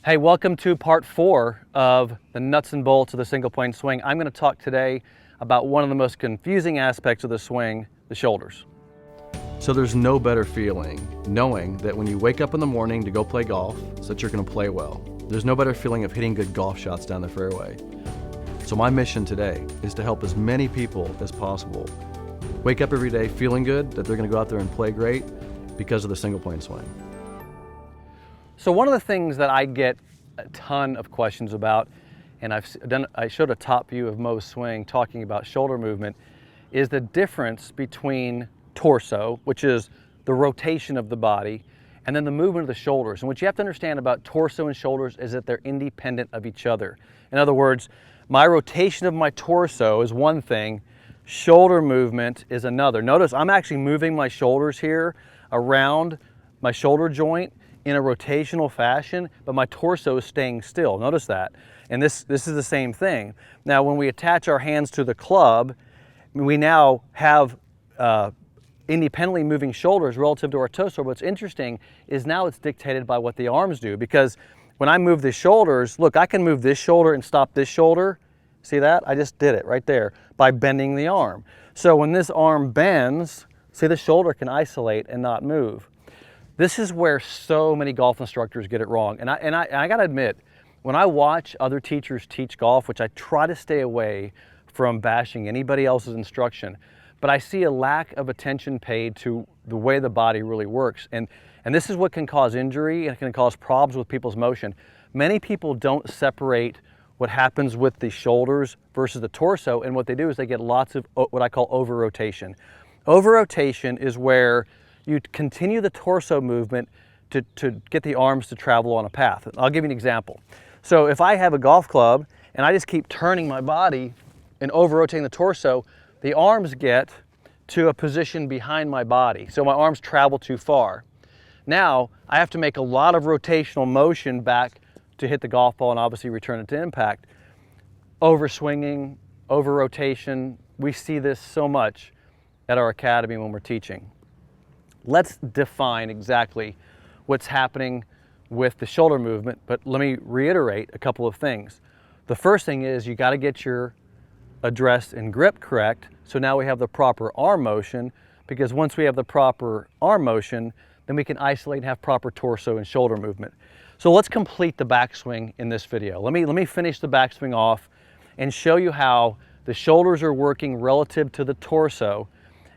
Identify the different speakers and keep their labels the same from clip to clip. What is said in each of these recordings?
Speaker 1: Hey, welcome to part 4 of the nuts and bolts of the single plane swing. I'm going to talk today about one of the most confusing aspects of the swing, the shoulders. So there's no better feeling knowing that when you wake up in the morning to go play golf, so that you're going to play well. There's no better feeling of hitting good golf shots down the fairway. So my mission today is to help as many people as possible wake up every day feeling good that they're going to go out there and play great because of the single plane swing. So one of the things that I get a ton of questions about, and I showed a top view of Mo's swing talking about shoulder movement, is the difference between torso, which is the rotation of the body, and then the movement of the shoulders. And what you have to understand about torso and shoulders is that they're independent of each other. In other words, my rotation of my torso is one thing, shoulder movement is another. Notice I'm actually moving my shoulders here around my shoulder joint in a rotational fashion, but my torso is staying still. Notice that. And this is the same thing. Now, when we attach our hands to the club, we now have independently moving shoulders relative to our torso. What's interesting is now it's dictated by what the arms do, because when I move the shoulders, look, I can move this shoulder and stop this shoulder. See that? I just did it right there by bending the arm. So when this arm bends, see, the shoulder can isolate and not move. This is where so many golf instructors get it wrong. And I gotta admit, when I watch other teachers teach golf, which I try to stay away from bashing anybody else's instruction, but I see a lack of attention paid to the way the body really works. And this is what can cause injury and it can cause problems with people's motion. Many people don't separate what happens with the shoulders versus the torso, and what they do is they get lots of what I call over-rotation. Over-rotation is where you continue the torso movement to get the arms to travel on a path. I'll give you an example. So if I have a golf club and I just keep turning my body and over-rotating the torso, the arms get to a position behind my body. So my arms travel too far. Now I have to make a lot of rotational motion back to hit the golf ball and obviously return it to impact. Over-swinging, over-rotation, we see this so much at our academy when we're teaching. Let's define exactly what's happening with the shoulder movement, but let me reiterate a couple of things. The first thing is you got to get your address and grip correct, so now we have the proper arm motion, because once we have the proper arm motion, then we can isolate and have proper torso and shoulder movement. So let's complete the backswing in this video. Let me finish the backswing off and show you how the shoulders are working relative to the torso.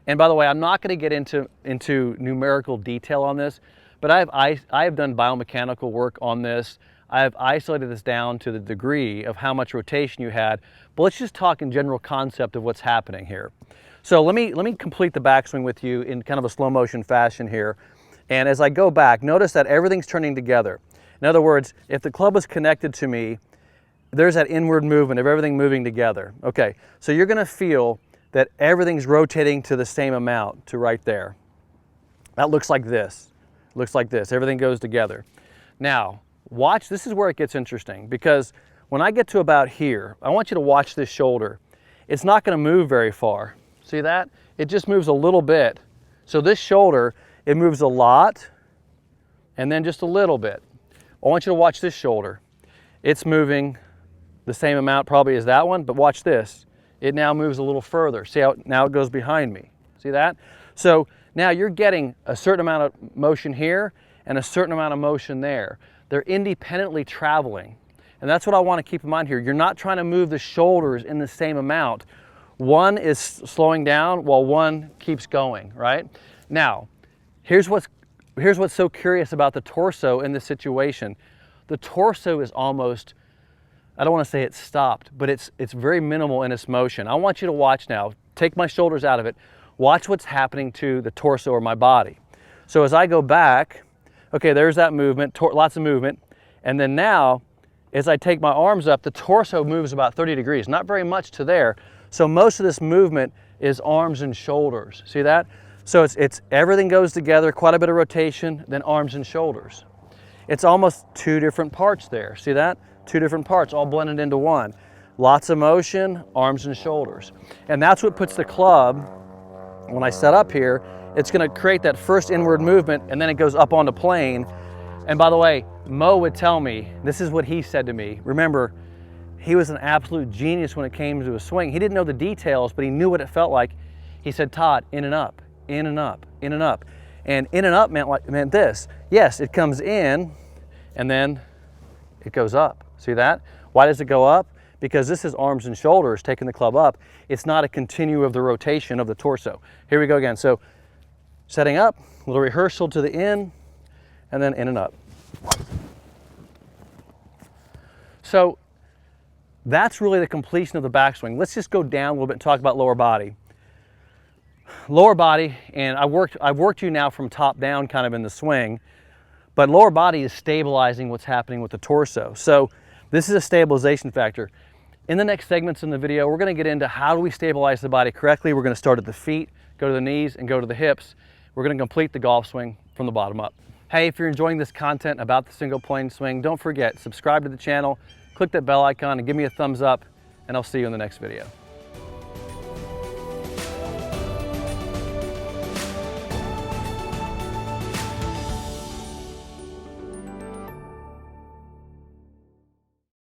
Speaker 1: And by the way, I'm not going to get into numerical detail on this, but I have done biomechanical work on this. I have isolated this down to the degree of how much rotation you had. But let's just talk in general concept of what's happening here. So let me complete the backswing with you in kind of a slow motion fashion here. And as I go back, notice that everything's turning together. In other words, if the club is connected to me, there's that inward movement of everything moving together. Okay, so you're going to feel that everything's rotating to the same amount to right there. That looks like this. Looks like this. Everything goes together. Now, watch. This is where it gets interesting, because when I get to about here, I want you to watch this shoulder. It's not going to move very far. See that? It just moves a little bit. So this shoulder, it moves a lot and then just a little bit. I want you to watch this shoulder. It's moving the same amount probably as that one, but watch this. It now moves a little further. See how now it goes behind me? See that? So now you're getting a certain amount of motion here and a certain amount of motion there. They're independently traveling. And that's what I want to keep in mind here. You're not trying to move the shoulders in the same amount. One is slowing down while one keeps going, right? Now, here's what's so curious about the torso in this situation. The torso is almost, I don't want to say it's stopped, but it's very minimal in its motion. I want you to watch now. Take my shoulders out of it. Watch what's happening to the torso or my body. So as I go back, okay, there's that movement, lots of movement. And then now, as I take my arms up, the torso moves about 30 degrees, not very much to there. So most of this movement is arms and shoulders. See that? So it's everything goes together, quite a bit of rotation, then arms and shoulders. It's almost two different parts there. See that? Two different parts all blended into one. Lots of motion, arms and shoulders. And that's what puts the club, when I set up here, it's going to create that first inward movement, and then it goes up onto plane. And by the way, Mo would tell me, this is what he said to me. Remember, he was an absolute genius when it came to a swing. He didn't know the details, but he knew what it felt like. He said, Todd, in and up, in and up, in and up. And in and up meant this. Yes, it comes in and then it goes up. See that? Why does it go up? Because this is arms and shoulders taking the club up. It's not a continue of the rotation of the torso. Here we go again. So setting up, little rehearsal to the in, and then in and up. So that's really the completion of the backswing. Let's just go down a little bit and talk about lower body. Lower body, and I've worked you now from top down kind of in the swing, but lower body is stabilizing what's happening with the torso. So this is a stabilization factor. In the next segments in the video, we're going to get into how do we stabilize the body correctly. We're going to start at the feet, go to the knees, and go to the hips. We're going to complete the golf swing from the bottom up. Hey, if you're enjoying this content about the single plane swing, don't forget, subscribe to the channel, click that bell icon, and give me a thumbs up, and I'll see you in the next video.